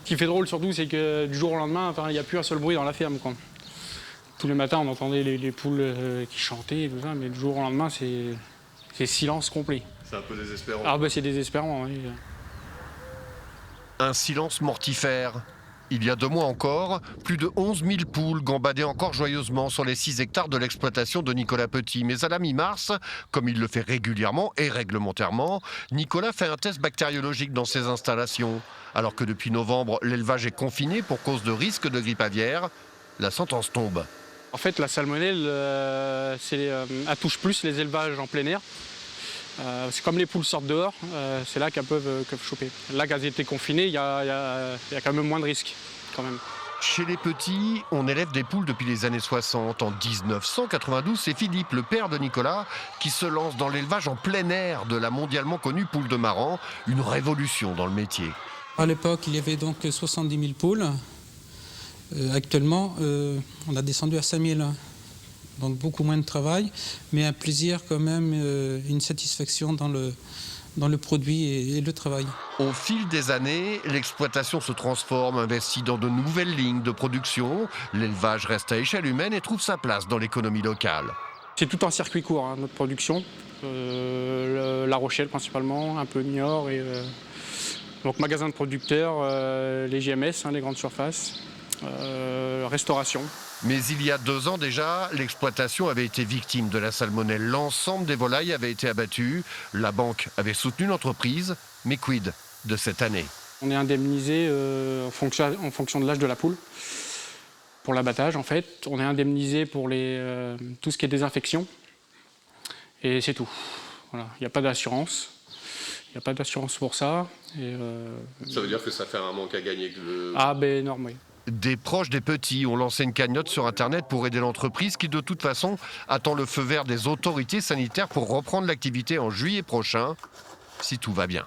Ce qui fait drôle surtout, c'est que du jour au lendemain, il n'y a plus un seul bruit dans la ferme, quoi. Tous les matins, on entendait les poules qui chantaient et tout ça, mais du jour au lendemain, c'est silence complet. C'est un peu désespérant. Ah bah c'est désespérant, oui. Un silence mortifère. Il y a 2 mois encore, plus de 11 000 poules gambadaient encore joyeusement sur les 6 hectares de l'exploitation de Nicolas Petit. Mais à la mi-mars, comme il le fait régulièrement et réglementairement, Nicolas fait un test bactériologique dans ses installations. Alors que depuis novembre, l'élevage est confiné pour cause de risque de grippe aviaire, la sentence tombe. En fait, la salmonelle, elle touche plus les élevages en plein air. C'est comme les poules sortent dehors, c'est là qu'elles peuvent choper. Là, qu'elles étaient confinées, il y a quand même moins de risques, quand même. Chez les petits, on élève des poules depuis les années 60. En 1992, c'est Philippe, le père de Nicolas, qui se lance dans l'élevage en plein air de la mondialement connue poule de Maran, une révolution dans le métier. À l'époque, il y avait donc 70 000 poules. Actuellement, on a descendu à 5 000. Donc beaucoup moins de travail, mais un plaisir quand même, une satisfaction dans le produit et le travail. Au fil des années, l'exploitation se transforme, investit dans de nouvelles lignes de production. L'élevage reste à échelle humaine et trouve sa place dans l'économie locale. C'est tout un circuit court, hein, notre production. La Rochelle principalement, un peu Niort, et donc magasin de producteurs, les GMS, hein, les grandes surfaces, restauration. Mais il y a 2 ans déjà, l'exploitation avait été victime de la salmonelle. L'ensemble des volailles avait été abattu. La banque avait soutenu l'entreprise, mais quid de cette année? On est indemnisé en fonction de l'âge de la poule. Pour l'abattage, en fait, on est indemnisé pour tout ce qui est désinfection. Et c'est tout. Voilà. Il n'y a pas d'assurance. Il n'y a pas d'assurance pour ça. Ça veut dire que ça fait un manque à gagner. Ah ben énorme, oui. Des proches des petits ont lancé une cagnotte sur Internet pour aider l'entreprise qui, de toute façon, attend le feu vert des autorités sanitaires pour reprendre l'activité en juillet prochain, si tout va bien.